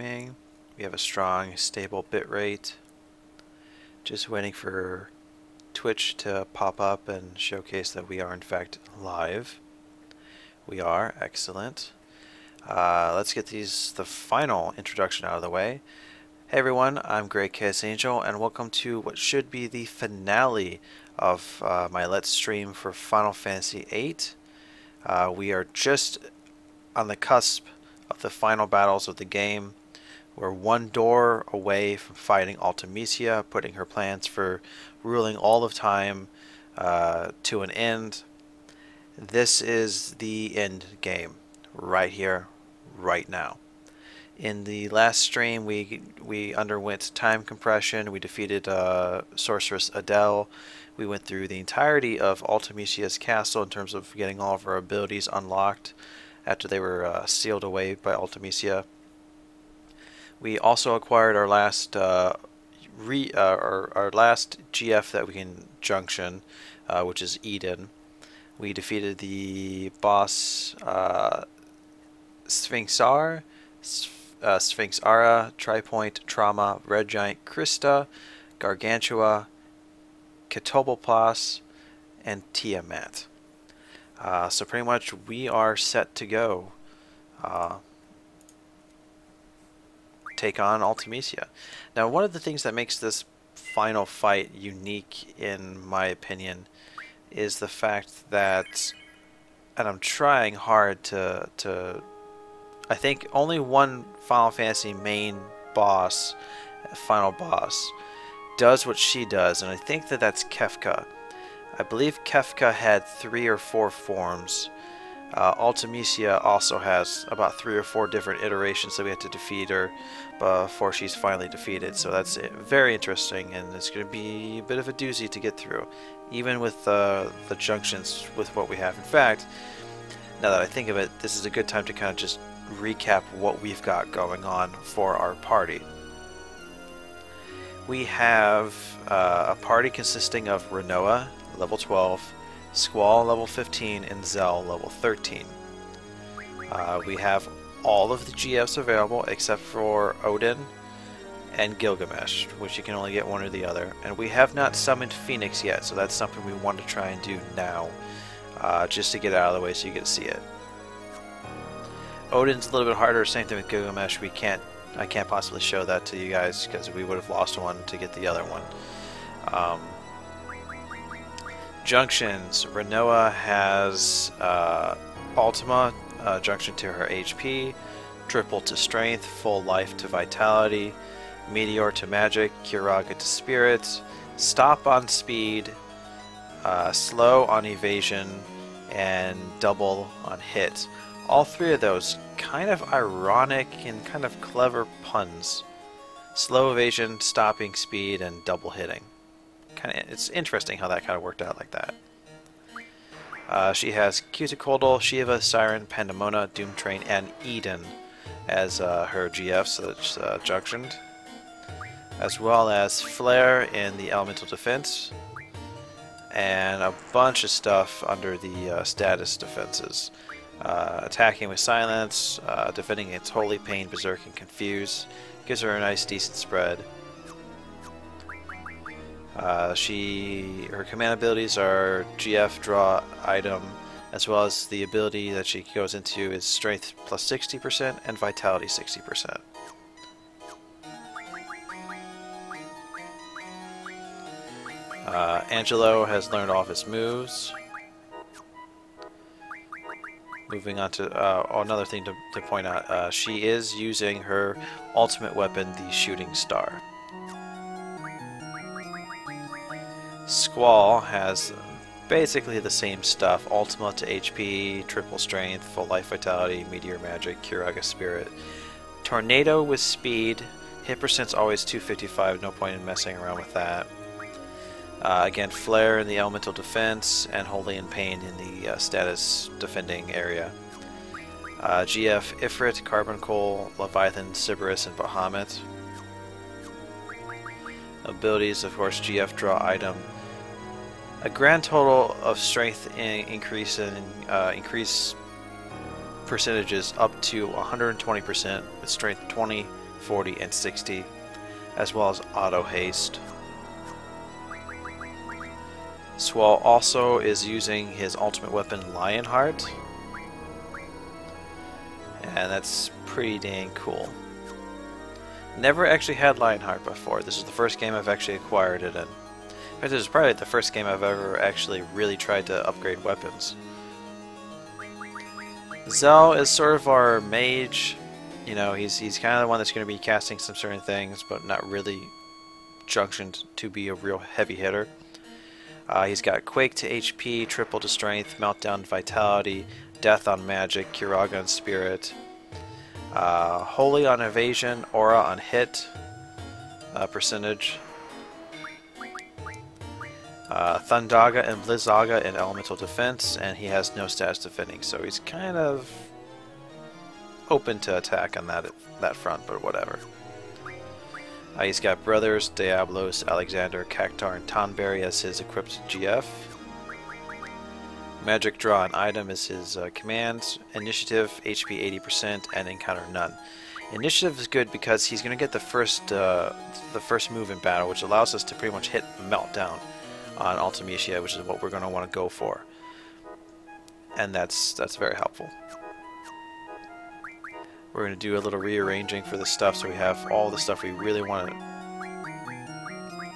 streaming. We have a strong, stable bitrate. Just waiting for Twitch to pop up and showcase that we are in fact live. We are, excellent. Let's get the final introduction out of the way. Hey everyone, I'm grekaosangel and welcome to what should be the finale of my Let's Stream for Final Fantasy VIII. We are just on the cusp of the final battles of the game. We're one door away from fighting Ultimecia, putting her plans for ruling all of time to an end. This is the end game, right here, right now. In the last stream, we underwent time compression. We defeated Sorceress Adele. We went through the entirety of Ultimecia's castle in terms of getting all of her abilities unlocked after they were sealed away by Ultimecia. We also acquired our last our last GF that we can junction, which is Eden. We defeated the boss Sphinxara, Tripoint, Trauma, Red Giant, Krista, Gargantua, Ketobelplas, and Tiamat. So pretty much we are set to go take on Ultimecia. Now, one of the things that makes this final fight unique, in my opinion, is the fact that, and I'm trying hard to I think only one Final Fantasy main boss, final boss, does what she does, and I think that that's Kefka. I believe Kefka had 3 or 4 forms. Ultimecia also has about 3 or 4 different iterations that we have to defeat her before she's finally defeated. So that's very interesting, and it's going to be a bit of a doozy to get through, even with the junctions with what we have. In fact, now that I think of it, this is a good time to kind of just recap what we've got going on for our party. We have a party consisting of Rinoa, level 12, Squall, level 15, and Zell, level 13. We have all of the GFs available except for Odin and Gilgamesh, which you can only get one or the other. And we have not summoned Phoenix yet, so that's something we want to try and do now, just to get it out of the way so you get to see it. Odin's a little bit harder, same thing with Gilgamesh. I can't possibly show that to you guys because we would have lost one to get the other one. Junctions. Rinoa has Ultima, junction to her HP, triple to strength, full life to vitality, meteor to magic, Kiraga to spirit, stop on speed, slow on evasion, and double on hit. All 3 of those kind of ironic and kind of clever puns. Slow evasion, stopping speed, and double hitting. It's interesting how that kind of worked out like that. She has Cuticoldal, Shiva, Siren, Pandemona, Doomtrain, and Eden as her GF, so it's junctioned. As well as Flare in the Elemental Defense, and a bunch of stuff under the status defenses. Attacking with Silence, defending against Holy Pain, Berserk, and Confuse. Gives her a nice decent spread. Her command abilities are GF, draw item, as well as the ability that she goes into is strength plus 60% and vitality 60%. Angelo has learned all of his moves. Moving on to another thing to point out, she is using her ultimate weapon, the Shooting Star. Squall has basically the same stuff: Ultima to HP, triple strength, full life vitality, meteor magic, Kiraga spirit. Tornado with speed, hit percent's always 255, no point in messing around with that. Again, Flare in the elemental defense, and Holy in Pain in the status defending area. GF Ifrit, Carbuncle, Leviathan, Sybaris, and Bahamut. Abilities, of course, GF draw item. A grand total of strength increase percentages up to 120% with strength 20, 40, and 60, as well as auto haste. Squall also is using his ultimate weapon, Leonhart, and that's pretty dang cool. Never actually had Leonhart before. This is the first game I've actually acquired it in. In fact, this is probably the first game I've ever actually really tried to upgrade weapons. Zell is sort of our mage. You know, he's kind of the one that's going to be casting some certain things, but not really junctioned to be a real heavy hitter. He's got Quake to HP, Triple to Strength, Meltdown Vitality, Death on Magic, Kiraga on Spirit, Holy on Evasion, Aura on Hit percentage, Thundaga and Blizzaga in Elemental Defense, and he has no status defending, so he's kind of open to attack on that front, but whatever. He's got Brothers, Diablos, Alexander, Cactar, and Tonberry as his equipped GF. Magic Draw an Item is his commands. Initiative, HP 80%, and Encounter none. Initiative is good because he's going to get the first move in battle, which allows us to pretty much hit Meltdown on Ultimecia, which is what we're going to want to go for. And that's very helpful. We're going to do a little rearranging for the stuff so we have all the stuff we really want to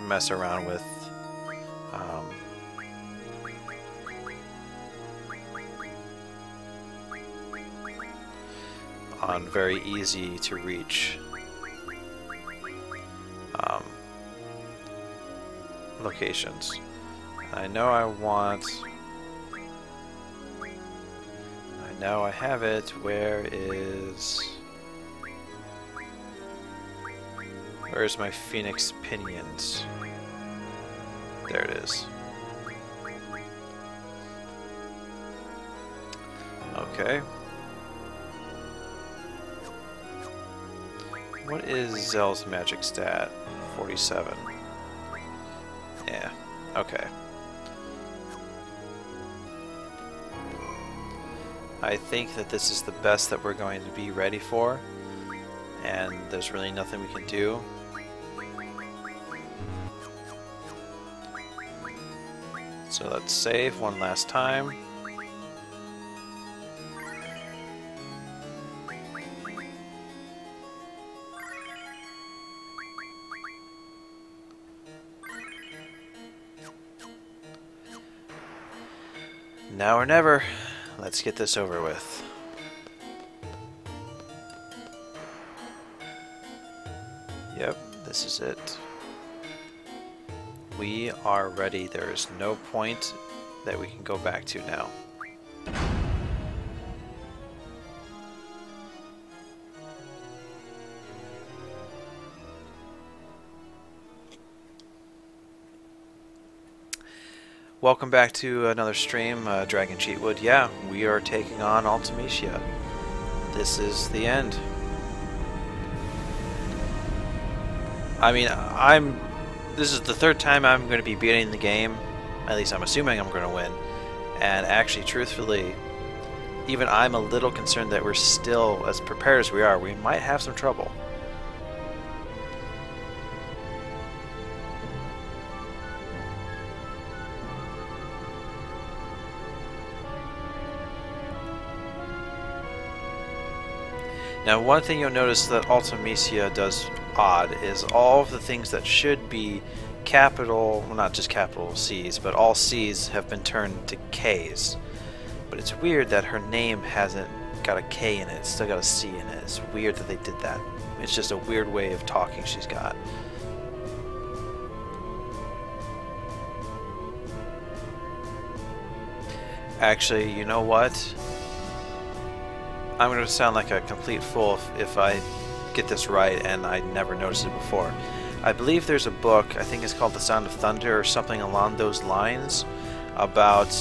mess around with. On very easy to reach locations. I know I know I have it. Where's my Phoenix Pinions? There it is. Okay. What is Zell's magic stat? 47. Yeah, okay. I think that this is the best that we're going to be ready for, and there's really nothing we can do. So let's save one last time. Now or never. Let's get this over with. Yep, this is it. We are ready. There is no point that we can go back to now. Welcome back to another stream, Dragon Cheatwood. Yeah, we are taking on Ultimecia. This is the end. I mean, this is the third time I'm going to be beating the game. At least I'm assuming I'm going to win. And actually, truthfully, even I'm a little concerned that we're still, as prepared as we are, we might have some trouble. Now, one thing you'll notice that Ultimecia does odd is all of the things that should be capital, well, not just capital C's, but all C's have been turned to K's. But it's weird that her name hasn't got a K in it, it's still got a C in it. It's weird that they did that. It's just a weird way of talking she's got. Actually, you know what? I'm going to sound like a complete fool if I get this right and I never noticed it before. I believe there's a book, I think it's called The Sound of Thunder or something along those lines, about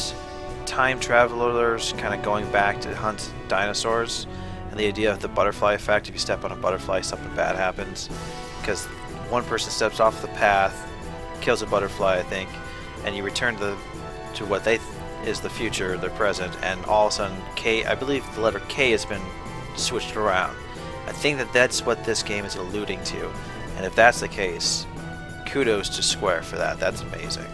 time travelers kind of going back to hunt dinosaurs, and the idea of the butterfly effect. If you step on a butterfly, something bad happens, because one person steps off the path, kills a butterfly, I think, and you return to what they is the future, the present, and all of a sudden I believe the letter K has been switched around, I think that that's what this game is alluding to, and if that's the case, kudos to Square for that. That's amazing.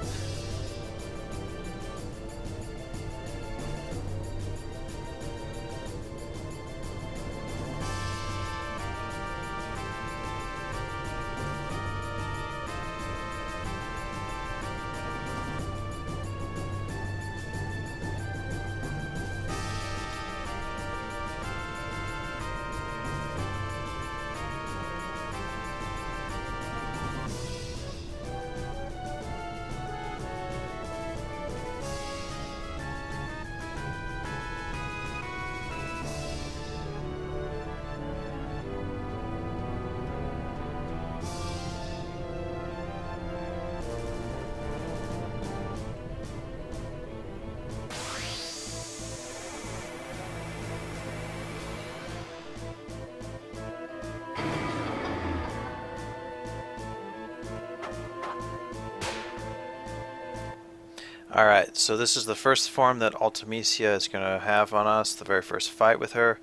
Alright, so this is the first form that Ultimecia is going to have on us, the very first fight with her.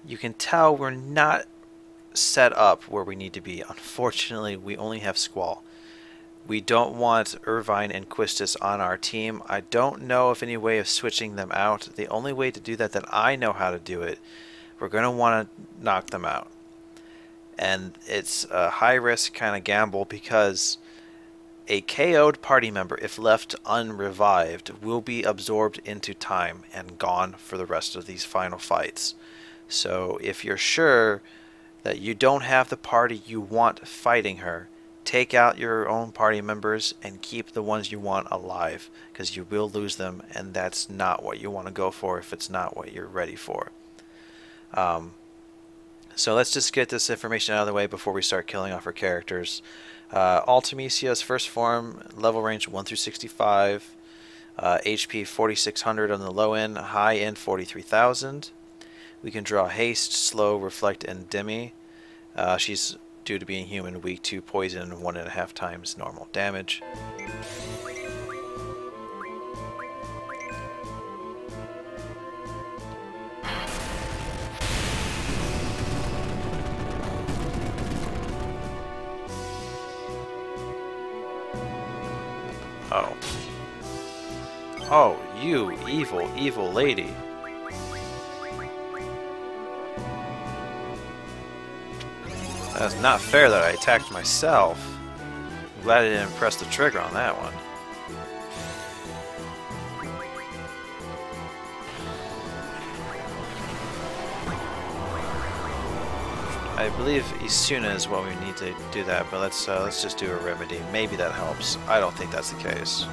You can tell we're not set up where we need to be. Unfortunately, we only have Squall. We don't want Irvine and Quistis on our team. I don't know of any way of switching them out. The only way to do that I know how to do it, we're going to want to knock them out. And it's a high-risk kind of gamble because a KO'd party member, if left unrevived, will be absorbed into time and gone for the rest of these final fights. So if you're sure that you don't have the party you want fighting her, take out your own party members and keep the ones you want alive, because you will lose them, and that's not what you want to go for if it's not what you're ready for. So let's just get this information out of the way before we start killing off our characters. Ultimecia's first form, level range 1 through 65, HP 4600 on the low end, high end 43,000. We can draw haste, slow, reflect, and demi. She's due to being human, weak to poison, 1.5 times normal damage. Oh. Oh, you evil, evil lady. That's not fair that I attacked myself. I'm glad I didn't press the trigger on that one. I believe Isuna is what we need to do that, but let's just do a remedy. Maybe that helps. I don't think that's the case.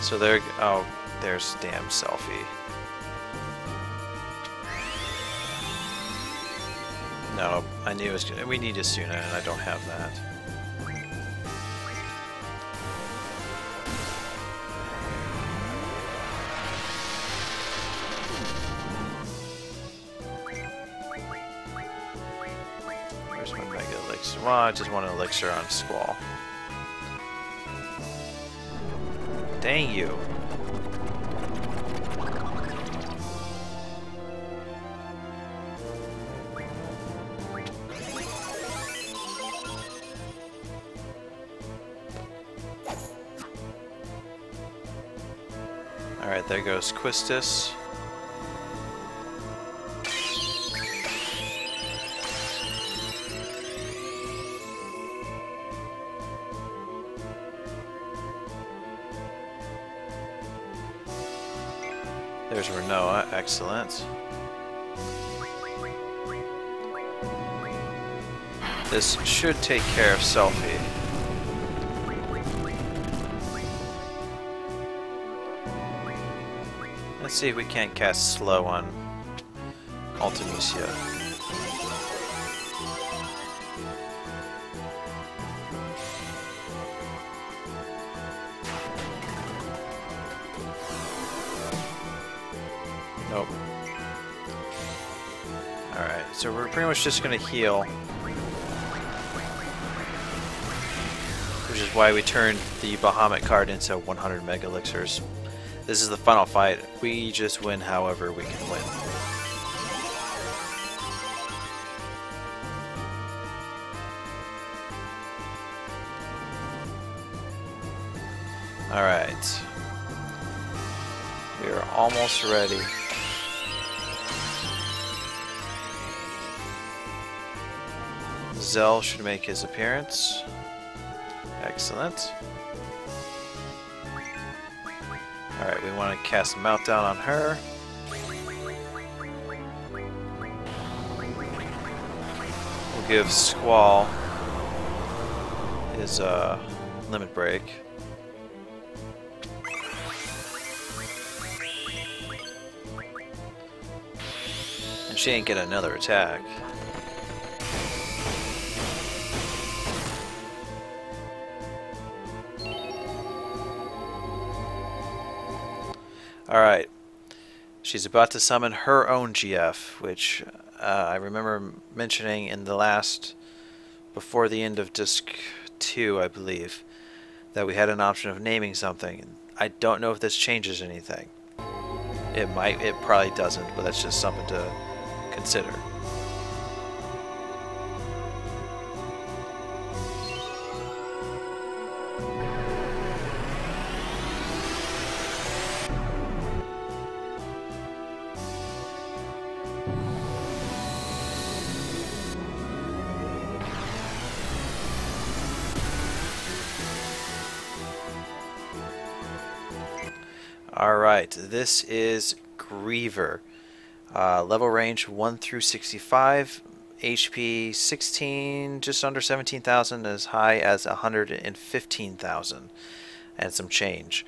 So there, oh, there's damn selfie. No, I knew it was gonna, we need Isuna, and I don't have that. Where's my mega elixir? Well, I just want an elixir on Squall. Dang you. Alright, there goes Quistis. There's Renoa, excellent. This should take care of Selfie. Let's see if we can't cast slow on Ultimecia. Nope. Alright, so we're pretty much just gonna heal. Which is why we turned the Bahamut card into 100 Mega Elixirs. This is the final fight. We just win however we can win. Alright. We are almost ready. Zell should make his appearance. Excellent. Alright, we want to cast a Meltdown on her. We'll give Squall his limit break. And she ain't get another attack. Alright, she's about to summon her own GF, which I remember mentioning in the last, before the end of Disc 2, I believe, that we had an option of naming something. I don't know if this changes anything. It might, it probably doesn't, but that's just something to consider. Alright, this is Griever. Level range 1 through 65, HP 16, just under 17,000, as high as 115,000 and some change.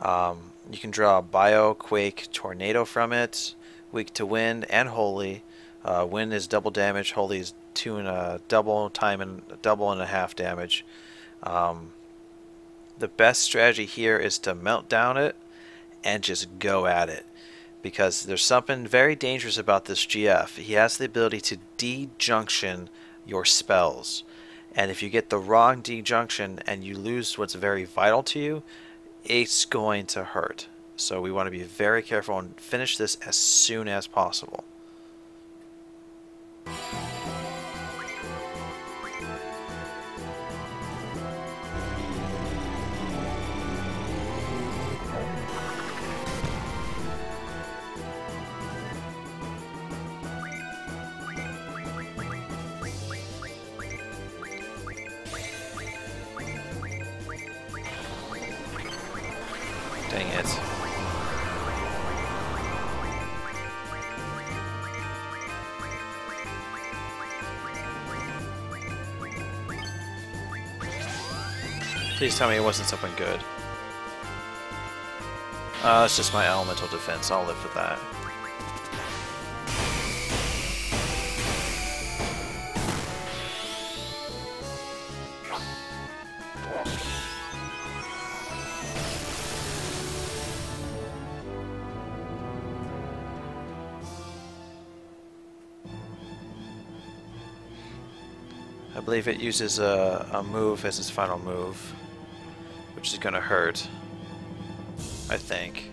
You can draw Bio, Quake, Tornado from it, weak to Wind and Holy. Wind is double damage, Holy is double and a half damage. The best strategy here is to melt down it and just go at it, because there's something very dangerous about this GF. He has the ability to de-junction your spells, and if you get the wrong de-junction and you lose what's very vital to you, it's going to hurt. So we want to be very careful and finish this as soon as possible. Dang it. Please tell me it wasn't something good. It's just my elemental defense. I'll live with that. I believe it uses a move as its final move, which is going to hurt, I think.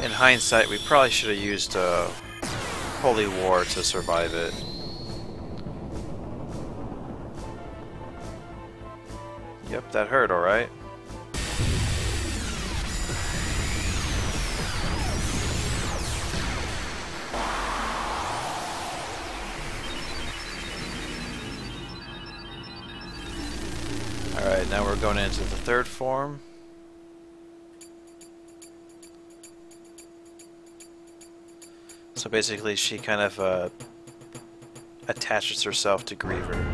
In hindsight, we probably should have used Holy War to survive it. Yep, that hurt, alright. Alright, now we're going into the third form. So basically she kind of attaches herself to Griever.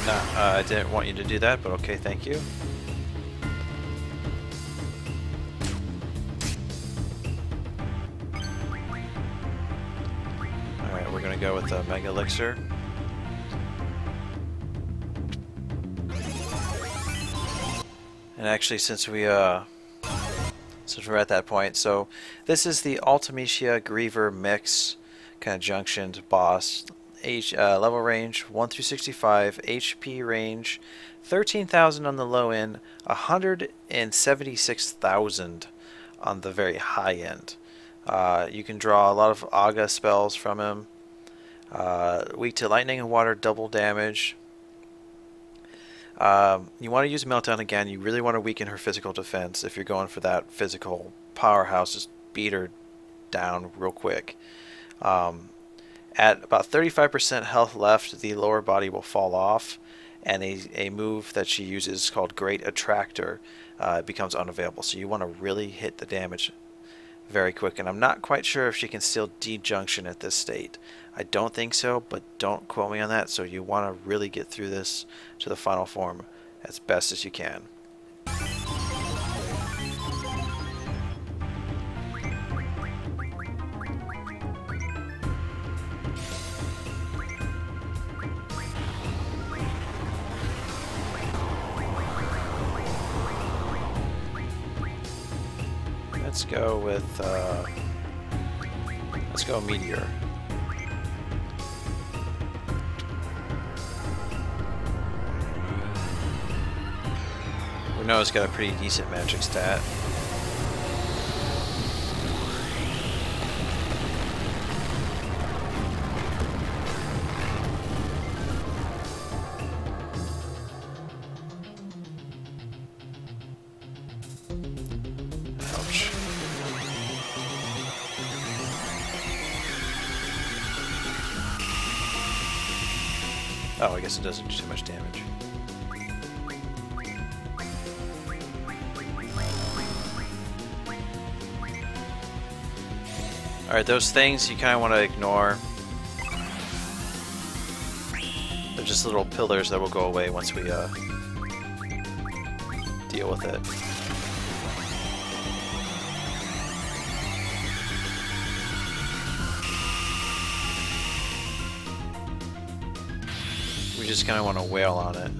Nah, I didn't want you to do that, but okay, thank you. Alright, we're gonna go with the Mega Elixir. And actually, since we're at that point, so this is the Ultimecia Griever mix kind of junctioned boss. Level range 1 through 65, HP range 13,000 on the low end, 176,000 on the very high end. You can draw a lot of Aga spells from him. Weak to lightning and water, double damage. You want to use Meltdown again. You really want to weaken her physical defense. If you're going for that physical powerhouse, just beat her down real quick. At about 35% health left, the lower body will fall off, and a move that she uses called Great Attractor becomes unavailable. So you want to really hit the damage very quick. And I'm not quite sure if she can still de-junction at this state. I don't think so, but don't quote me on that. So you want to really get through this to the final form as best as you can. Let's go with Meteor. We know it's got a pretty decent magic stat. Ouch. Oh, I guess it doesn't do too much damage. Alright, those things you kind of want to ignore. They're just little pillars that will go away once we deal with it. We just kind of want to wail on it.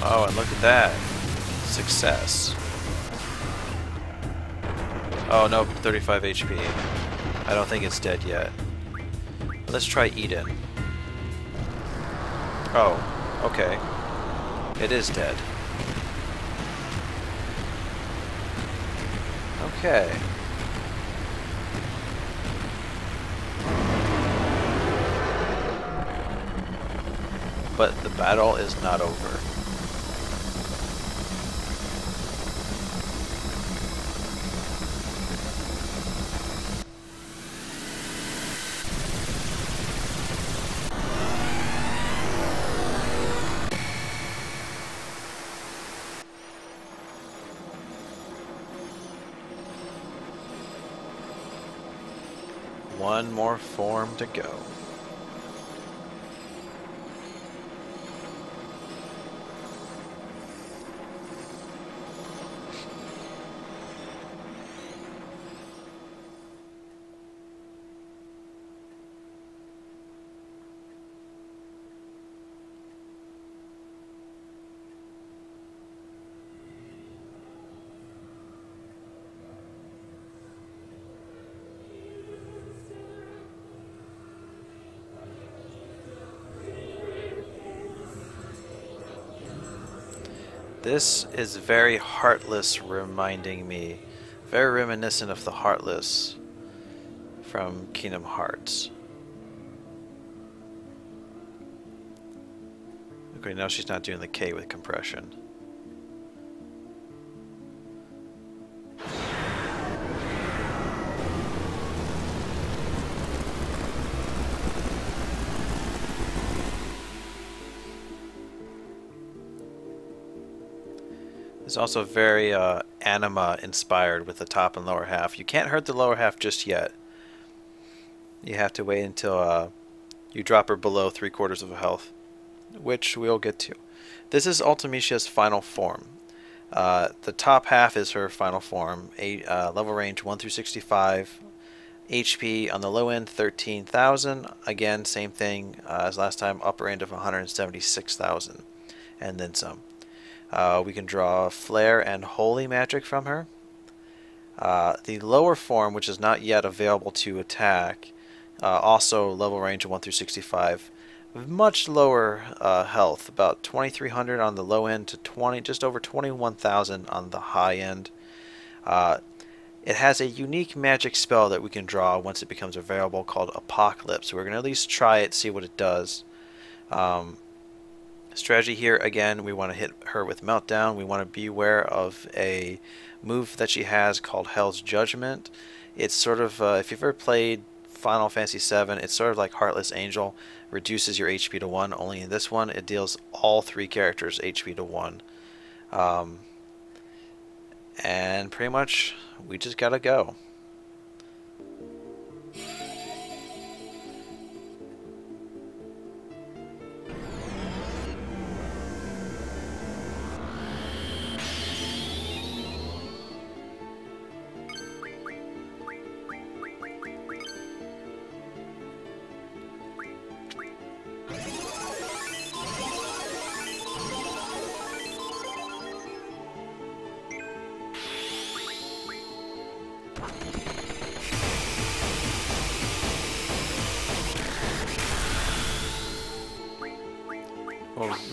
Oh, and look at that. Success. Oh, no, 35 HP. I don't think it's dead yet. Let's try Eden. Oh, okay. It is dead. Okay. But the battle is not over. One more form to go. This is very Heartless reminding me. Very reminiscent of the Heartless from Kingdom Hearts. Okay, now she's not doing the K with compression. It's also very anima inspired with the top and lower half. You can't hurt the lower half just yet. You have to wait until you drop her below 3/4 of health, which we'll get to. This is Ultimecia's final form. The top half is her final form. Level range 1 through 65. HP on the low end 13,000. Again, same thing as last time. Upper end of 176,000, and then some. We can draw Flare and Holy Magic from her. The lower form, which is not yet available to attack, also level range of 1 through 65. Much lower health, about 2,300 on the low end to just over 21,000 on the high end. It has a unique magic spell that we can draw once it becomes available called Apocalypse. We're going to at least try it, see what it does. Strategy here, again, we want to hit her with Meltdown. We want to be aware of a move that she has called Hell's Judgment. It's sort of, if you've ever played Final Fantasy VII, it's sort of like Heartless Angel. Reduces your HP to 1. Only in this one, it deals all 3 characters HP to 1. And pretty much, we just gotta go.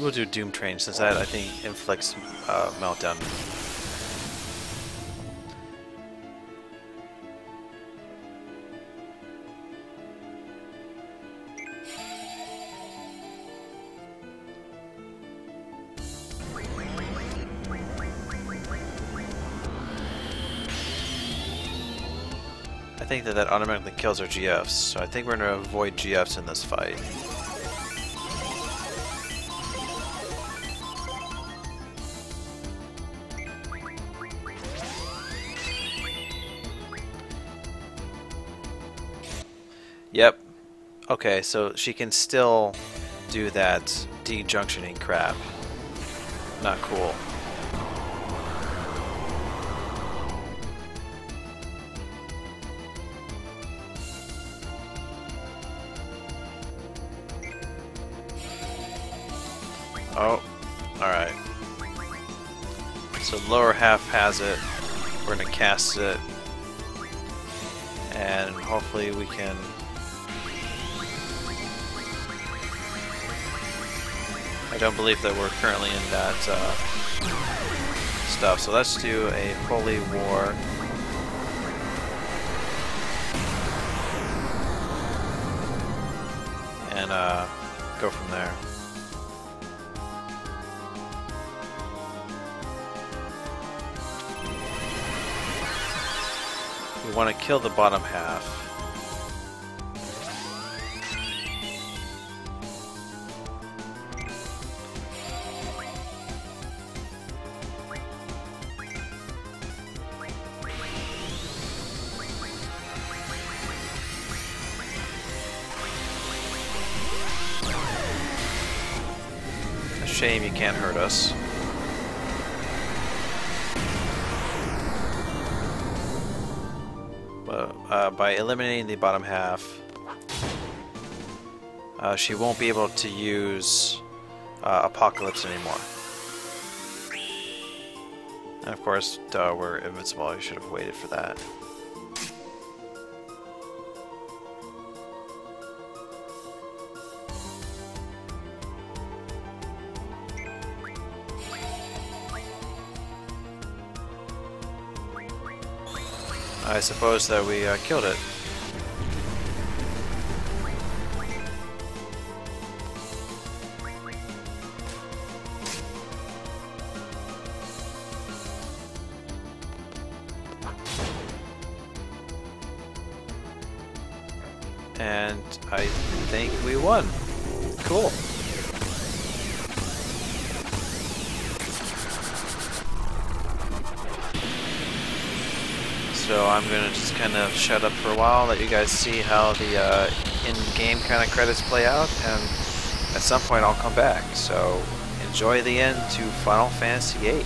We'll do Doom Train since that I think inflicts Meltdown. I think that automatically kills our GFs, so I think we're going to avoid GFs in this fight. Yep. Okay, so she can still do that de-junctioning crap. Not cool. Oh, alright. So lower half has it. We're gonna cast it. And hopefully we can... I don't believe that we're currently in that stuff, so let's do a Holy War. And go from there. We want to kill the bottom half. Shame you can't hurt us. But by eliminating the bottom half, she won't be able to use Apocalypse anymore. And of course, we're invincible. I should have waited for that. I suppose that we killed it. And I think we won. Cool. So I'm gonna just kind of shut up for a while, let you guys see how the in-game kind of credits play out, and at some point I'll come back. So enjoy the end to Final Fantasy VIII.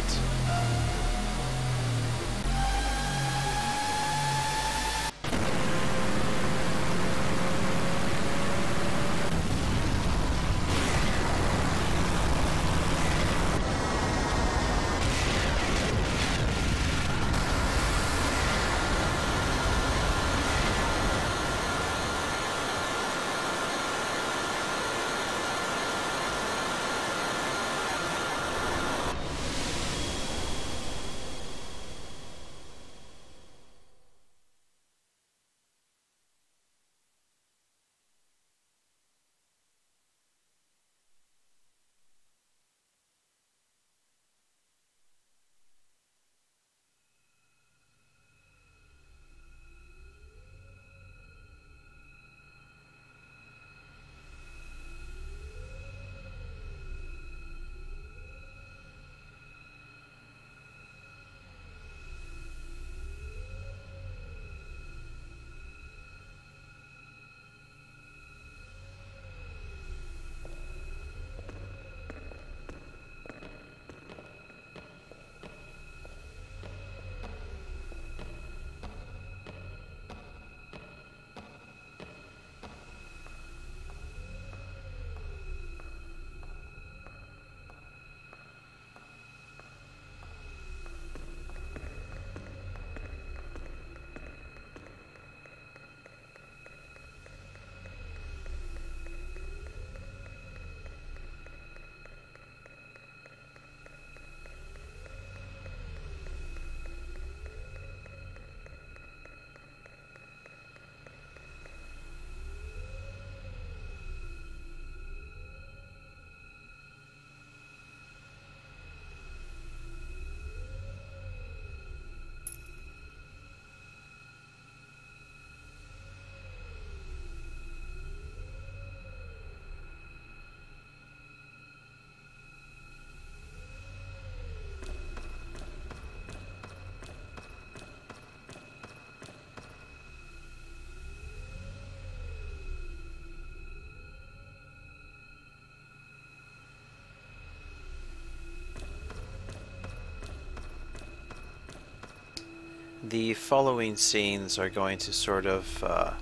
The following scenes are going to sort of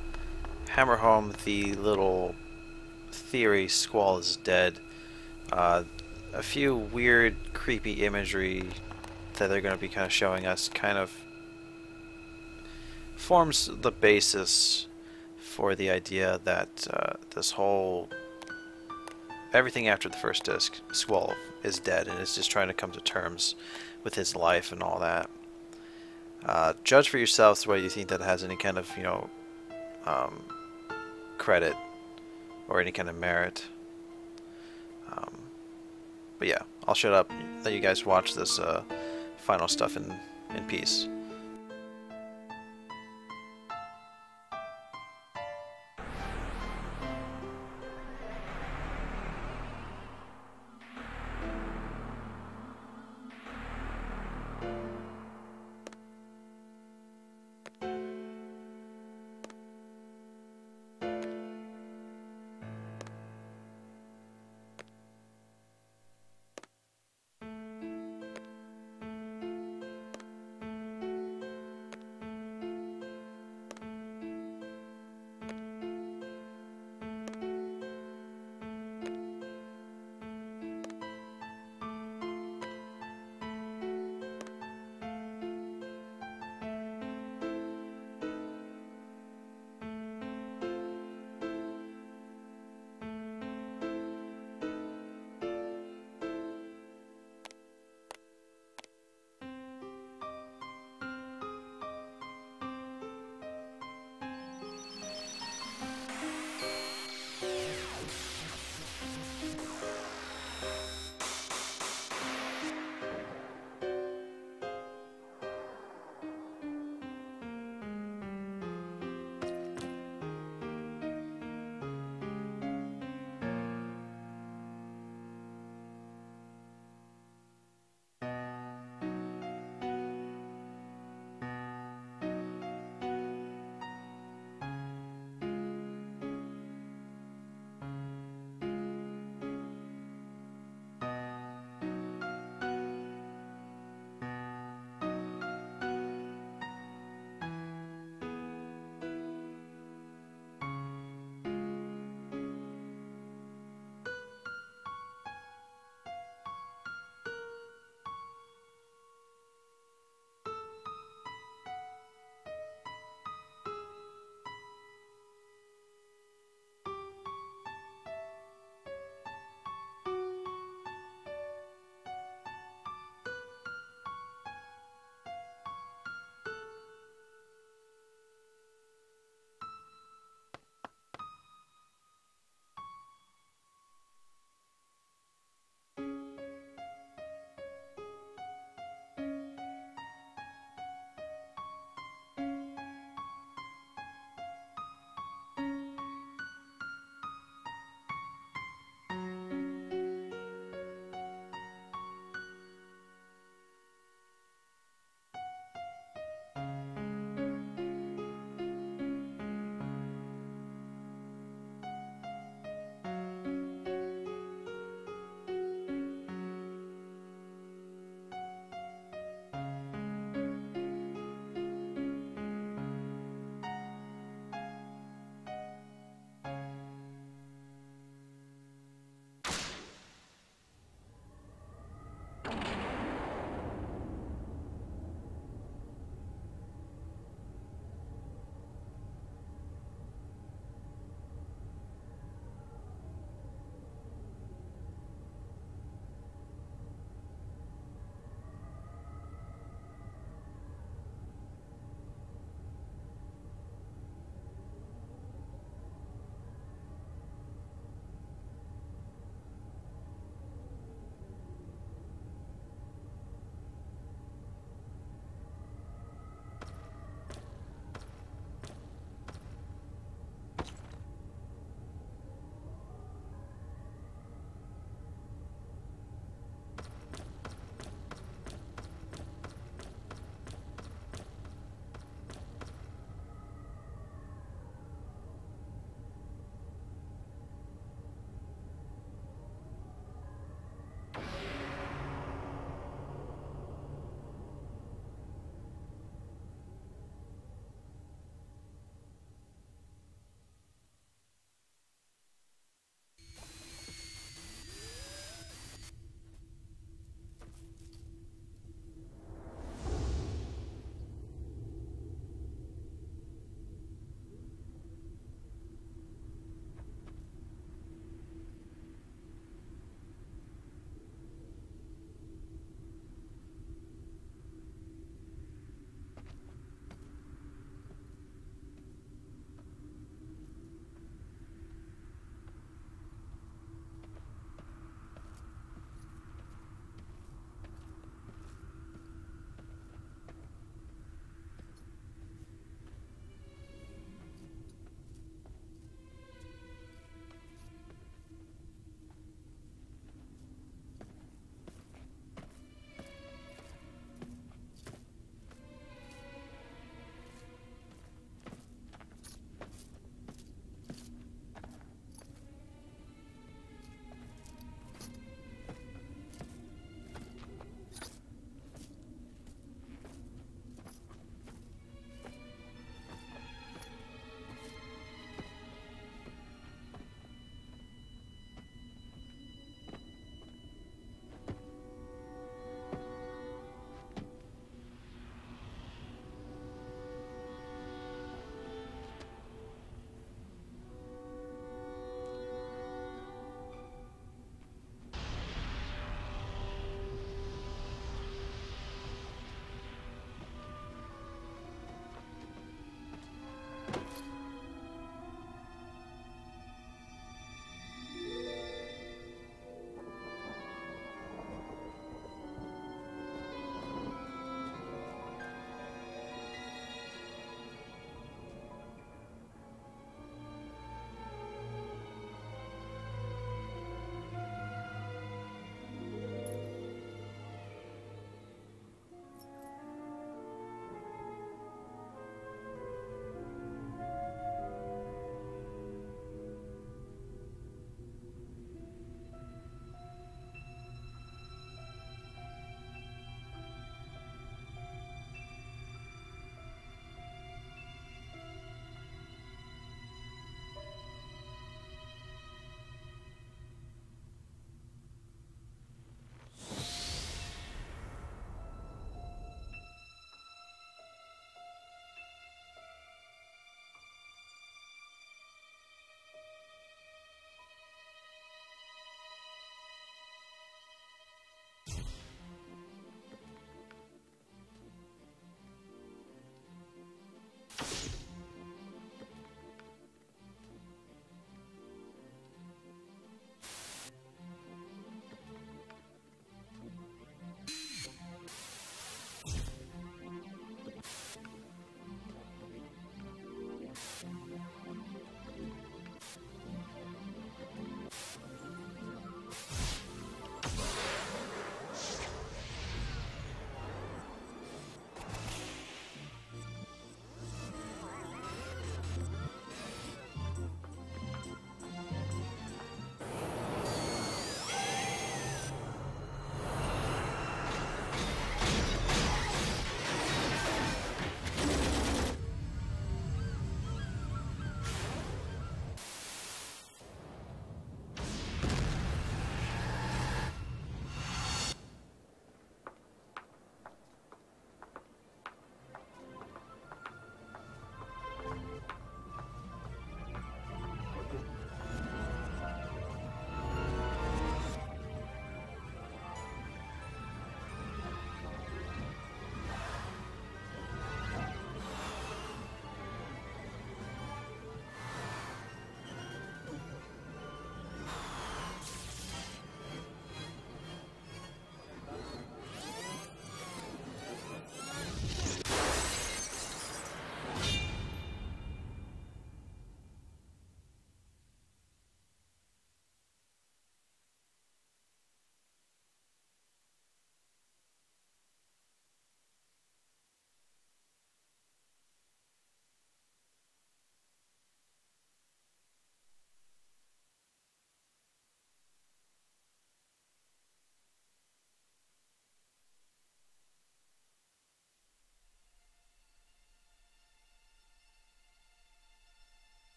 hammer home the little theory Squall is dead. A few weird, creepy imagery that they're going to be kind of showing us kind of forms the basis for the idea that this whole everything after the first disc, Squall is dead and is just trying to come to terms with his life and all that. Judge for yourselves whether you think that has any kind of, credit or any kind of merit. But yeah, I'll shut up, let you guys watch this final stuff in peace.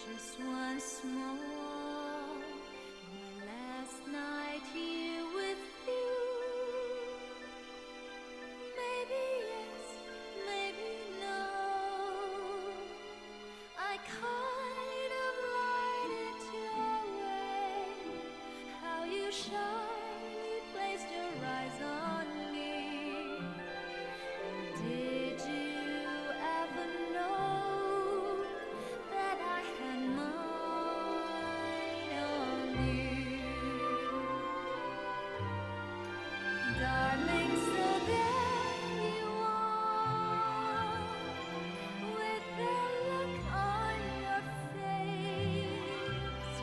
Just once more, my last night here with you. Maybe yes, maybe no. I kind of lied it your way. How you shyly placed your eyes on me. Did you ever know that I had mine on you? Darling, so there you are, with that look on your face,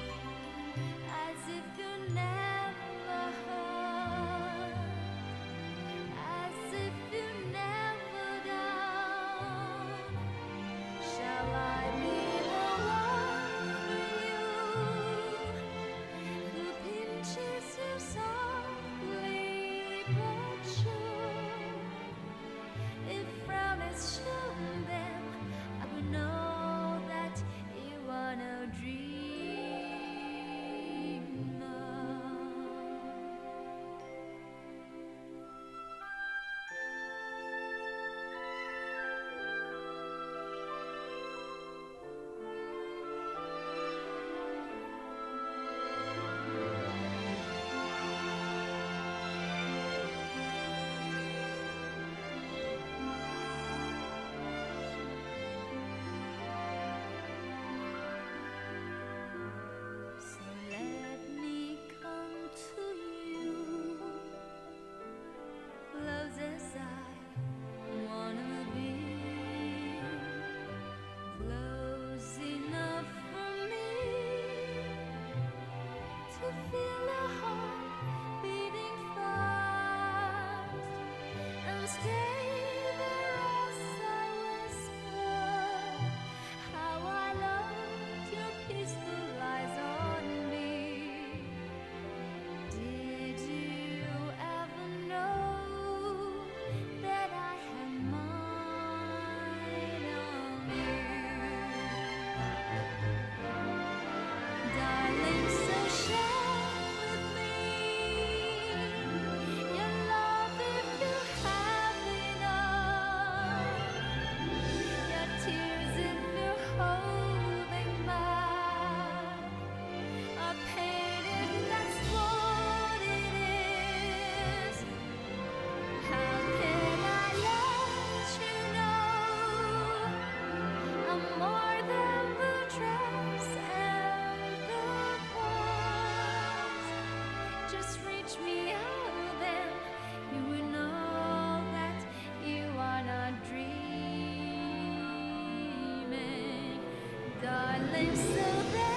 as if you never heard, as if you never done. Shall I be the one for you, who pinches you softly but sure? If frown is shown, then I would know that you are no dreamer. So let me come to you, close as I wanna be, close enough for me to feel a heart beating fast, and stay there as I whisper how I loved your peaceful eyes on me. Did you ever know that I had mine on you? Darling, so share with me your love if you have enough, your tears if you're holding back, a pain if that's what it is. How can I let you know I'm more than the dress and the pose? Just reach me out, then you will know that you are not dreaming. Darling, so there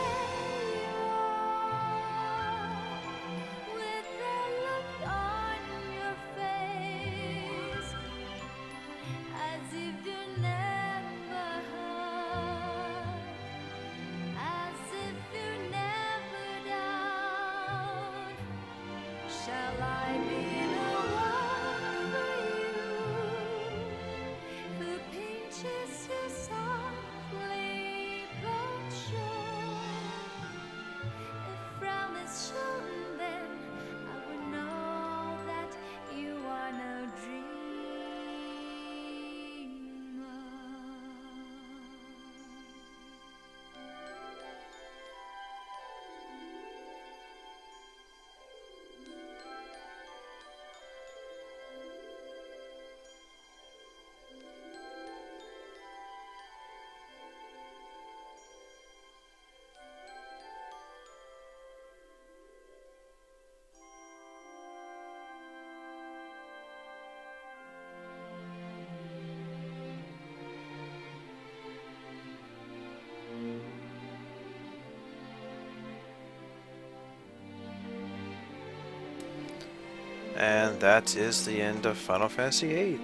you are, with that look on your face, as if you never heard, as if you never done. Shall I be the one for you, who pinches you softly but sure? If frown is shown, then I would know that you are no dreamer. And that is the end of Final Fantasy VIII.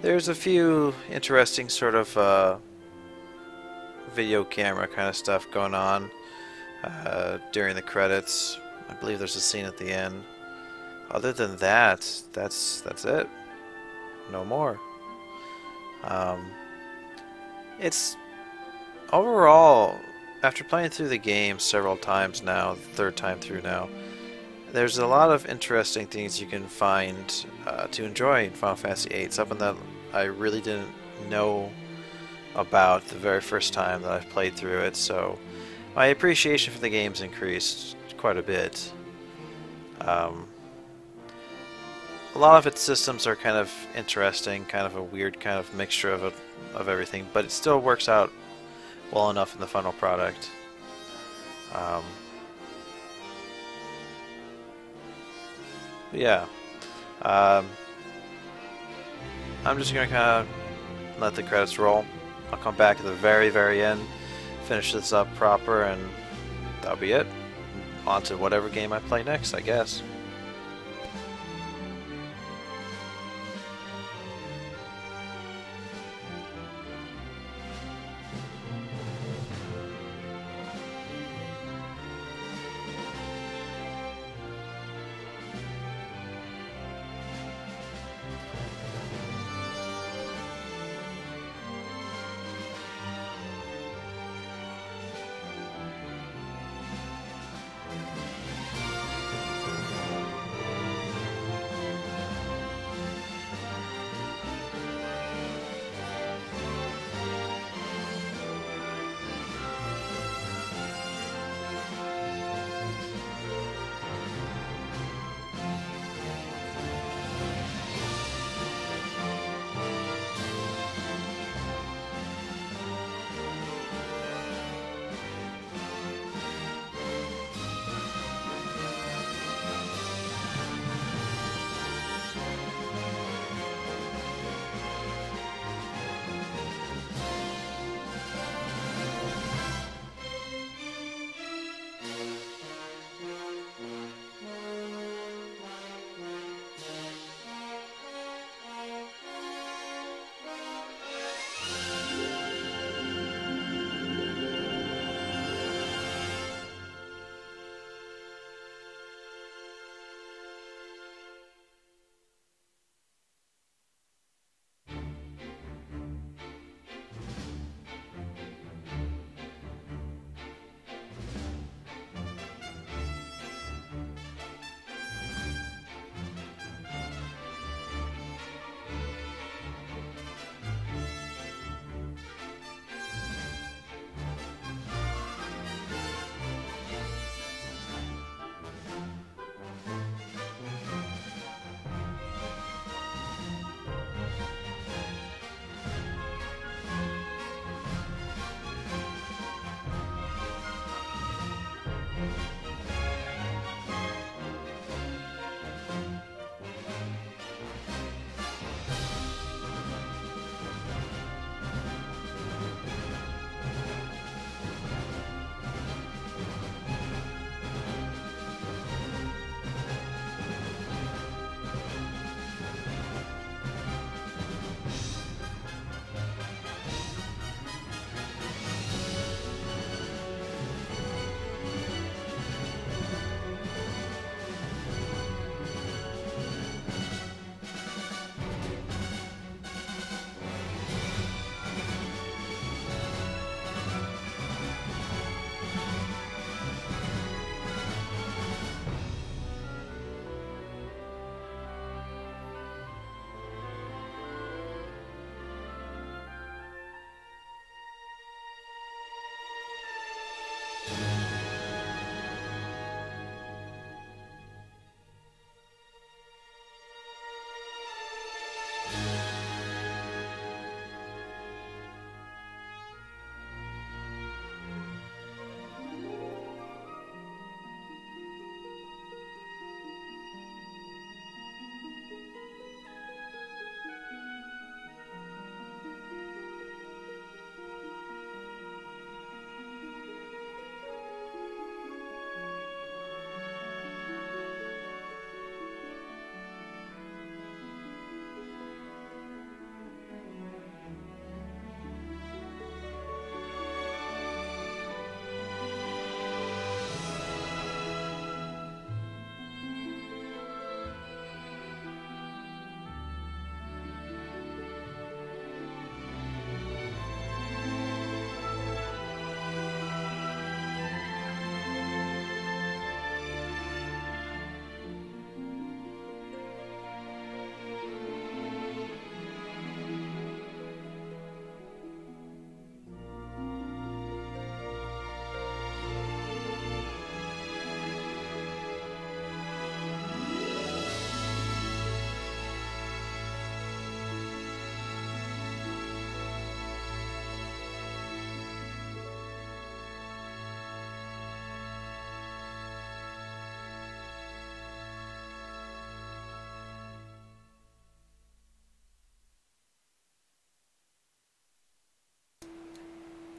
There's a few interesting sort of video camera kind of stuff going on during the credits. I believe there's a scene at the end. Other than that, that's it. No more. It's overall after playing through the game several times now, the third time through now, there's a lot of interesting things you can find to enjoy in Final Fantasy VIII, something that I really didn't know about the very first time that I've played through it, so my appreciation for the game's increased quite a bit. A lot of its systems are kind of interesting, kind of a weird kind of mixture of everything, but it still works out well enough in the final product. Yeah. I'm just gonna kind of let the credits roll. I'll come back at the very, very end, finish this up proper, and that'll be it. On to whatever game I play next, I guess.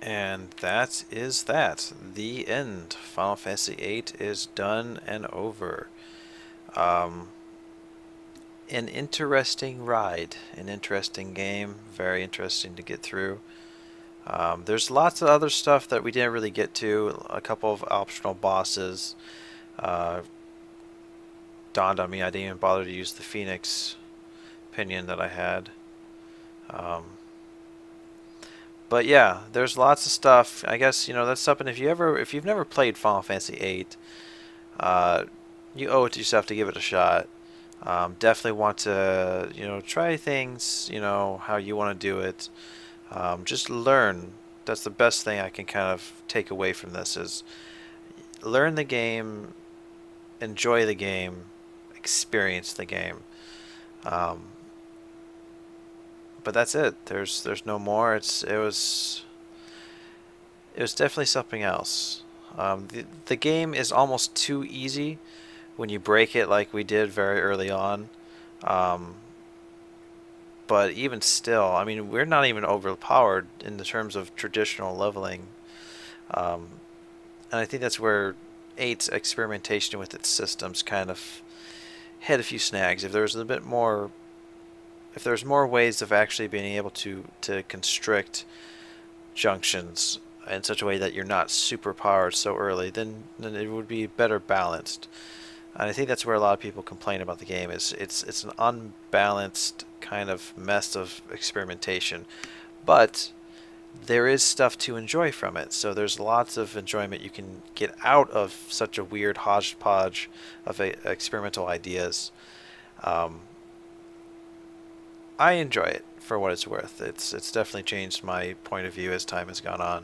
And that is that. The end. Final Fantasy VIII is done and over. Um, an interesting ride, an interesting game, very interesting to get through. There's lots of other stuff that we didn't really get to. A couple of optional bosses. Uh, Dawned on me I didn't even bother to use the Phoenix opinion that I had. Um, but yeah, there's lots of stuff. I guess that's something. If you've never played Final Fantasy VIII, uh, you owe it to yourself to give it a shot. Definitely want to try things how you want to do it. Just learn. That's the best thing I can kind of take away from this is learn the game, enjoy the game, experience the game. Um, but that's it. There's no more. It was definitely something else. The game is almost too easy when you break it like we did very early on. Um, but even still, I mean, we're not even overpowered in the terms of traditional leveling. Um, and I think that's where 8's experimentation with its systems kind of hit a few snags. If there's more ways of actually being able to constrict junctions in such a way that you're not super powered so early, then it would be better balanced. And I think that's where a lot of people complain about the game is it's an unbalanced kind of mess of experimentation. But there is stuff to enjoy from it. So there's lots of enjoyment you can get out of such a weird hodgepodge of experimental ideas. Um, I enjoy it for what it's worth. It's definitely changed my point of view as time has gone on.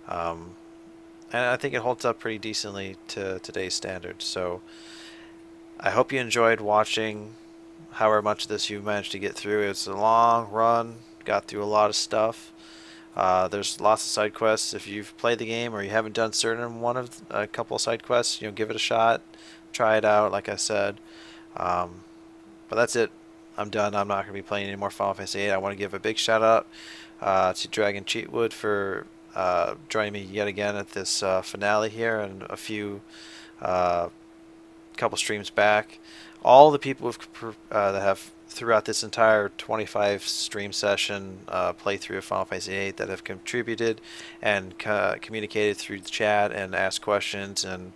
Um, and I think it holds up pretty decently to today's standards. So I hope you enjoyed watching however much of this you managed to get through. It's a long run, got through a lot of stuff. There's lots of side quests. If you've played the game or you haven't done a couple of side quests, give it a shot, try it out. Like I said, but that's it. I'm done. I'm not going to be playing any more Final Fantasy VIII. I want to give a big shout out to Dragon Cheatwood for joining me yet again at this finale here and a few couple streams back. All the people that have throughout this entire 25 stream session playthrough of Final Fantasy VIII that have contributed and communicated through the chat and asked questions and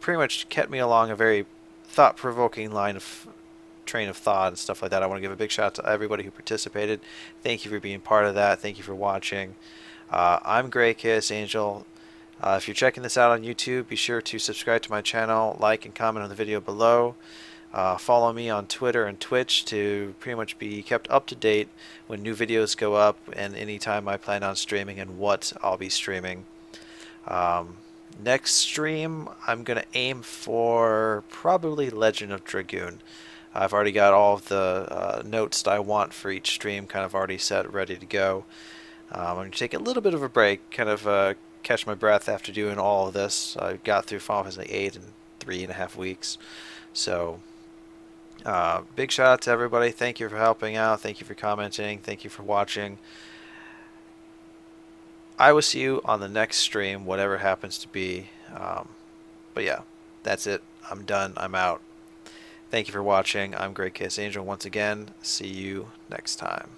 pretty much kept me along a very thought-provoking train of thought and stuff like that. I want to give a big shout out to everybody who participated. Thank you for being part of that. Thank you for watching. I'm grekaosangel. If you're checking this out on YouTube, be sure to subscribe to my channel, like and comment on the video below. Follow me on Twitter and Twitch to pretty much be kept up to date when new videos go up and anytime I plan on streaming and what I'll be streaming. Next stream, I'm going to aim for probably Legend of Dragoon. I've already got all of the notes that I want for each stream kind of already set, ready to go. I'm going to take a little bit of a break, kind of catch my breath after doing all of this. I got through Final Fantasy VIII in 3.5 weeks. So, big shout out to everybody. Thank you for helping out. Thank you for commenting. Thank you for watching. I will see you on the next stream, whatever happens to be. But yeah, that's it. I'm done. I'm out. Thank you for watching. I'm grekaosangel once again. See you next time.